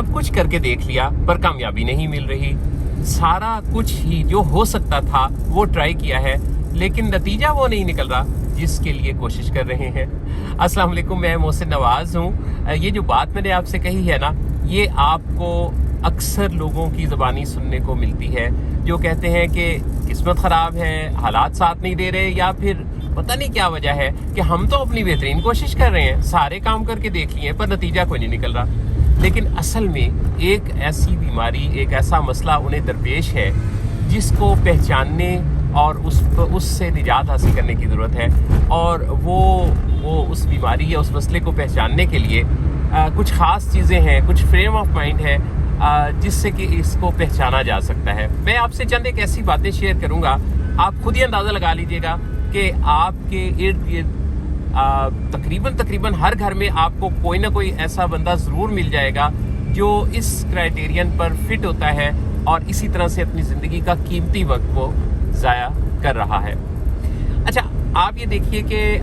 सब कुछ करके देख लिया पर कामयाबी नहीं मिल रही। सारा कुछ ही जो हो सकता था वो ट्राई किया है, लेकिन नतीजा वो नहीं निकल रहा जिसके लिए कोशिश कर रहे हैं। अस्सलाम वालेकुम, मैं मोहसिन नवाज हूँ। ये जो बात मैंने आपसे कही है ना, ये आपको अक्सर लोगों की ज़बानी सुनने को मिलती है जो कहते हैं कि किस्मत ख़राब है, हालात साथ नहीं दे रहे, या फिर पता नहीं क्या वजह है कि हम तो अपनी बेहतरीन कोशिश कर रहे हैं, सारे काम करके देख लिए पर नतीजा कोई नहीं निकल रहा। लेकिन असल में एक ऐसी बीमारी, एक ऐसा मसला उन्हें दरपेश है जिसको पहचानने और उससे निजात हासिल करने की ज़रूरत है। और वो उस बीमारी या उस मसले को पहचानने के लिए कुछ ख़ास चीज़ें हैं, कुछ फ्रेम ऑफ माइंड है जिससे कि इसको पहचाना जा सकता है। मैं आपसे चंद एक ऐसी बातें शेयर करूँगा, आप खुद ही अंदाज़ा लगा लीजिएगा कि आपके इर्द गिर्द तकरीबन हर घर में आपको कोई ना कोई ऐसा बंदा ज़रूर मिल जाएगा जो इस क्राइटेरियन पर फिट होता है और इसी तरह से अपनी ज़िंदगी का कीमती वक्त वो ज़ाया कर रहा है। अच्छा, आप ये देखिए कि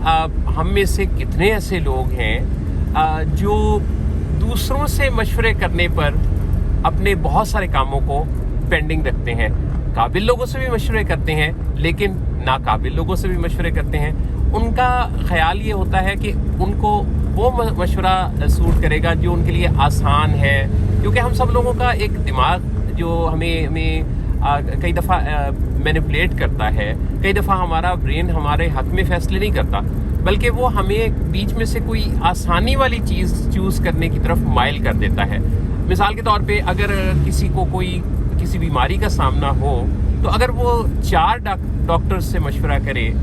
हम में से कितने ऐसे लोग हैं जो दूसरों से मशवरे करने पर अपने बहुत सारे कामों को पेंडिंग रखते हैं। काबिल लोगों से भी मशवरे करते हैं, लेकिन नाकाबिल लोगों से भी मशवरे करते हैं। उनका ख्याल ये होता है कि उनको वो मशवरा सूट करेगा जो उनके लिए आसान है, क्योंकि हम सब लोगों का एक दिमाग जो हमें कई दफ़ा मैनिपुलेट करता है, कई दफ़ा हमारा ब्रेन हमारे हक में फ़ैसले नहीं करता, बल्कि वो हमें बीच में से कोई आसानी वाली चीज़ चूज़ करने की तरफ माइल कर देता है। मिसाल के तौर पे अगर किसी को किसी बीमारी का सामना हो, तो अगर वो 4 डॉक्टर से मशवरा करे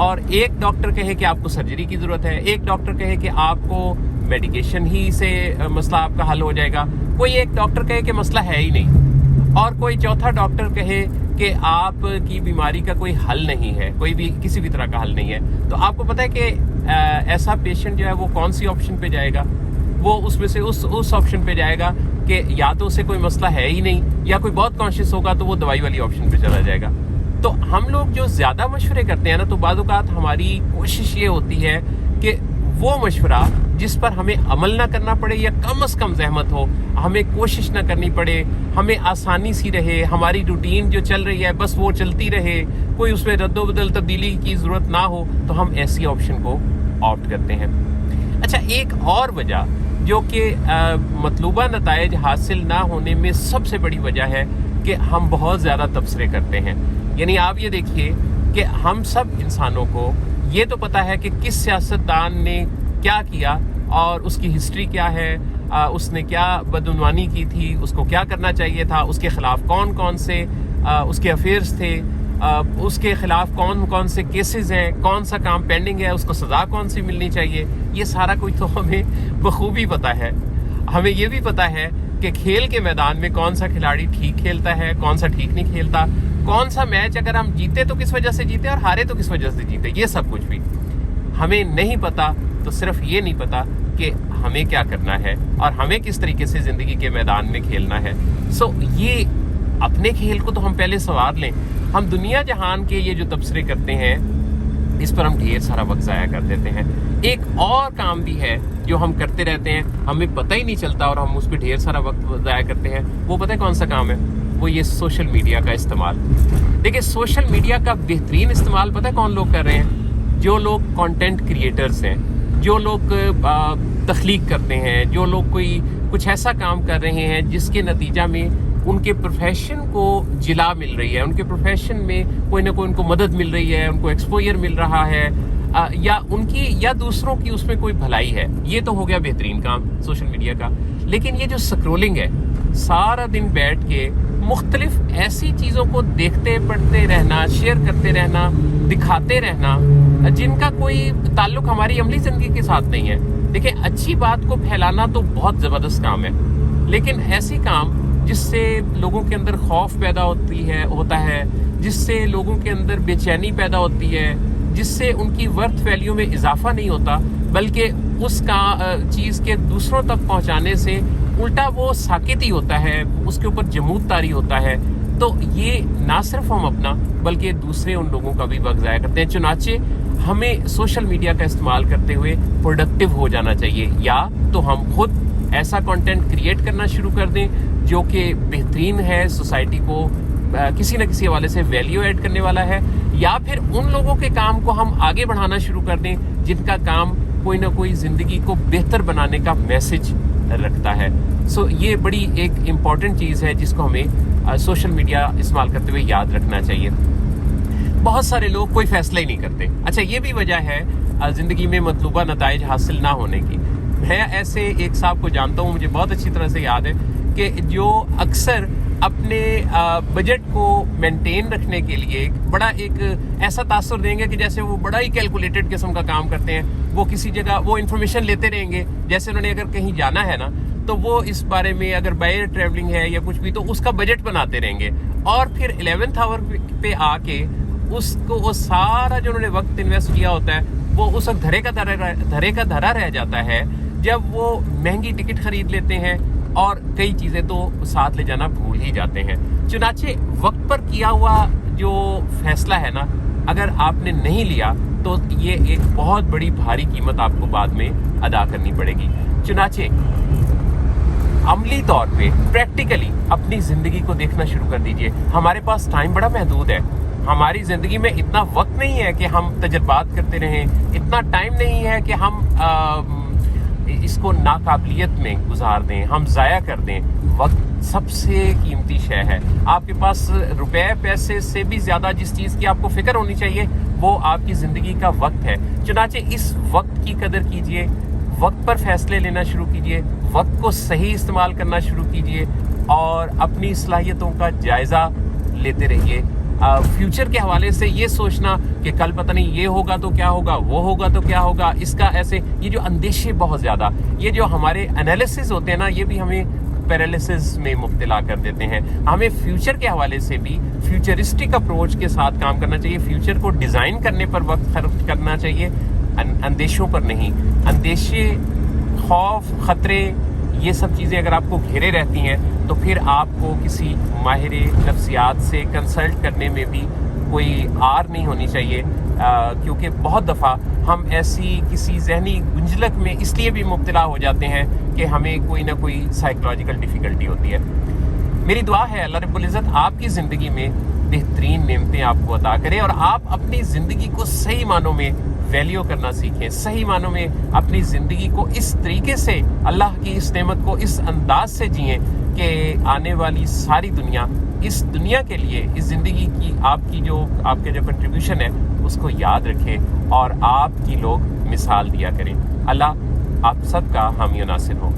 और एक डॉक्टर कहे कि आपको सर्जरी की ज़रूरत है, एक डॉक्टर कहे कि आपको मेडिकेशन ही से मसला आपका हल हो जाएगा, कोई एक डॉक्टर कहे कि मसला है ही नहीं, और कोई चौथा डॉक्टर कहे कि आपकी बीमारी का कोई हल नहीं है, कोई भी किसी भी तरह का हल नहीं है, तो आपको पता है कि ऐसा पेशेंट जो है वो कौन सी ऑप्शन पे जाएगा? वो उसमें से उस ऑप्शन पे जाएगा कि या तो उसे कोई मसला है ही नहीं, या कोई बहुत कॉन्शियस होगा तो वो दवाई वाली ऑप्शन पे चला जाएगा। तो हम लोग जो ज़्यादा मशवरे करते हैं ना, तो बाज़ औक़ात हमारी कोशिश ये होती है कि वो मशवरा जिस पर हमें अमल ना करना पड़े या कम से कम जहमत हो, हमें कोशिश ना करनी पड़े, हमें आसानी सी रहे, हमारी रूटीन जो चल रही है बस वो चलती रहे, कोई उसमें रद्दोबदल तब्दीली की ज़रूरत ना हो, तो हम ऐसी ऑप्शन को ऑप्ट करते हैं। अच्छा, एक और वजह जो कि मतलूबा नताइज हासिल ना होने में सबसे बड़ी वजह है कि हम बहुत ज़्यादा तबसरे करते हैं। यानी आप ये देखिए कि हम सब इंसानों को ये तो पता है कि किस सियासतदान ने क्या किया और उसकी हिस्ट्री क्या है, उसने क्या बदउनवानी की थी, उसको क्या करना चाहिए था, उसके ख़िलाफ़ कौन कौन से उसके अफेयर्स थे, उसके ख़िलाफ़ कौन कौन से केसेस हैं, कौन सा काम पेंडिंग है, उसको सज़ा कौन सी मिलनी चाहिए, ये सारा कुछ तो हमें बखूबी पता है। हमें ये भी पता है कि खेल के मैदान में कौन सा खिलाड़ी ठीक खेलता है, कौन सा ठीक नहीं खेलता, कौन सा मैच अगर हम जीते तो किस वजह से जीते और हारे तो किस वजह से जीते, ये सब कुछ भी हमें नहीं पता। तो सिर्फ ये नहीं पता कि हमें क्या करना है और हमें किस तरीके से ज़िंदगी के मैदान में खेलना है। ये अपने खेल को तो हम पहले संवार लें। हम दुनिया जहान के ये जो तबसरे करते हैं, इस पर हम ढेर सारा वक्त ज़ाया कर देते हैं। एक और काम भी है जो हम करते रहते हैं, हमें पता ही नहीं चलता और हम उस पर ढेर सारा वक्त ज़ाया करते हैं। वो पता है कौन सा काम है? वो ये सोशल मीडिया का इस्तेमाल। देखिए, सोशल मीडिया का बेहतरीन इस्तेमाल पता है कौन लोग कर रहे हैं? जो लोग कंटेंट क्रिएटर्स हैं, जो लोग तख्लीक करते हैं, जो लोग कुछ ऐसा काम कर रहे हैं जिसके नतीजा में उनके प्रोफेशन को जिला मिल रही है, उनके प्रोफेशन में कोई ना कोई उनको मदद मिल रही है, उनको एक्सपोजर मिल रहा है, या उनकी या दूसरों की उसमें कोई भलाई है। ये तो हो गया बेहतरीन काम सोशल मीडिया का। लेकिन ये जो स्क्रोलिंग है, सारा दिन बैठ के मुख्तलिफ ऐसी चीज़ों को देखते पढ़ते रहना, शेयर करते रहना, दिखाते रहना, जिनका कोई ताल्लुक हमारी अमली ज़िंदगी के साथ नहीं है। देखिए, अच्छी बात को फैलाना तो बहुत ज़बरदस्त काम है, लेकिन ऐसी काम जिससे लोगों के अंदर खौफ पैदा होता है, जिससे लोगों के अंदर बेचैनी पैदा होती है, जिससे उनकी वर्थ वैल्यू में इजाफा नहीं होता, बल्कि उसका चीज़ के दूसरों तक पहुंचाने से उल्टा वो साकित ही होता है, उसके ऊपर जमूद तारी होता है। तो ये ना सिर्फ हम अपना बल्कि दूसरे उन लोगों का भी वक्त ज़ाया करते हैं। चुनाचे हमें सोशल मीडिया का इस्तेमाल करते हुए प्रोडक्टिव हो जाना चाहिए, या तो हम खुद ایسا کنٹینٹ کریٹ کرنا شروع کر دیں جو کہ بہترین ہے، سوسائٹی کو کسی نہ کسی حوالے سے ویلیو ایڈ کرنے والا ہے، یا پھر ان لوگوں کے کام کو ہم آگے بڑھانا شروع کر دیں جن کا کام کوئی نہ کوئی زندگی کو بہتر بنانے کا میسج رکھتا ہے۔ یہ بڑی ایک امپورٹنٹ چیز ہے جس کو ہمیں سوشل میڈیا استعمال کرتے ہوئے یاد رکھنا چاہیے۔ بہت سارے لوگ کوئی فیصلہ ہی نہیں کرتے۔ اچھا، یہ بھی وجہ ہے زندگی میں مطلوبہ نتائج حاصل نہ ہونے کی۔ میں ایسے ایک صاحب کو جانتا ہوں، مجھے بہت اچھی طرح سے یاد ہے کہ جو اکثر اپنے بجٹ کو مینٹین رکھنے کے لیے بڑا ایک ایسا تاثر دیں گے کہ جیسے وہ بڑا ہی کیلکولیٹڈ قسم کا کام کرتے ہیں۔ وہ کسی جگہ وہ انفارمیشن لیتے رہیں گے، جیسے انہوں نے اگر کہیں جانا ہے نا تو وہ اس بارے میں اگر بائی ٹریولنگ ہے یا کچھ بھی تو اس کا بجٹ بناتے رہیں گے، اور پھر 11th آور پہ آ کے اس کو وہ سارا جو انہوں نے وقت انویسٹ کیا ہوتا ہے وہ اس وقت دھرے کا دھرا رہ جاتا ہے جب وہ مہنگی ٹکٹ خرید لیتے ہیں اور کئی چیزیں تو ساتھ لے جانا بھول ہی جاتے ہیں۔ چنانچہ وقت پر کیا ہوا جو فیصلہ ہے نا، اگر آپ نے نہیں لیا تو یہ ایک بہت بڑی بھاری قیمت آپ کو بعد میں ادا کرنی پڑے گی۔ چنانچہ عملی طور پہ پریکٹیکلی اپنی زندگی کو دیکھنا شروع کر دیجئے۔ ہمارے پاس ٹائم بڑا محدود ہے، ہماری زندگی میں اتنا وقت نہیں ہے کہ ہم تجربات کرتے رہیں، اتنا ٹائم نہیں ہے کہ ہم اس کو ناقابلیت میں گزار دیں، ہم ضائع کر دیں۔ وقت سب سے قیمتی شے ہے۔ آپ کے پاس روپے پیسے سے بھی زیادہ جس چیز کی آپ کو فکر ہونی چاہیے وہ آپ کی زندگی کا وقت ہے۔ چنانچہ اس وقت کی قدر کیجئے، وقت پر فیصلے لینا شروع کیجئے، وقت کو صحیح استعمال کرنا شروع کیجئے اور اپنی صلاحیتوں کا جائزہ لیتے رہیے۔ فیوچر کے حوالے سے یہ سوچنا کہ کل پتہ نہیں یہ ہوگا تو کیا ہوگا، وہ ہوگا تو کیا ہوگا، اس کا ایسے، یہ جو اندیشے بہت زیادہ، یہ جو ہمارے انالیسز ہوتے ہیں نا، یہ بھی ہمیں پیرالیسس میں مبتلا کر دیتے ہیں۔ ہمیں فیوچر کے حوالے سے بھی فیوچرسٹک اپروچ کے ساتھ کام کرنا چاہیے، فیوچر کو ڈیزائن کرنے پر وقت خرچ کرنا چاہیے، اندیشوں پر نہیں۔ اندیشے، خوف، خطرے، یہ سب چیزیں اگر آپ کو گھیرے رہتی ہیں تو پھر آپ کو کسی ماہر نفسیات سے کنسلٹ کرنے میں بھی کوئی آر نہیں ہونی چاہیے، کیونکہ بہت دفعہ ہم ایسی کسی ذہنی گنجلک میں اس لیے بھی مبتلا ہو جاتے ہیں کہ ہمیں کوئی نہ کوئی سائیکولوجیکل ڈیفیکلٹی ہوتی ہے۔ میری دعا ہے اللہ رب العزت آپ کی زندگی میں بہترین نعمتیں آپ کو عطا کرے اور آپ اپنی زندگی کو صحیح معنوں میں ویلیو کرنا سیکھیں، صحیح معنوں میں اپنی زندگی کو اس طریقے سے، اللہ کی اس نعمت کو اس انداز سے جئیں کہ آنے والی ساری دنیا اس دنیا کے لیے، اس زندگی کی آپ کے جو کنٹریبیوشن ہے اس کو یاد رکھیں اور آپ کی لوگ مثال دیا کریں۔ اللہ آپ سب کا حامی و ناصر ہو۔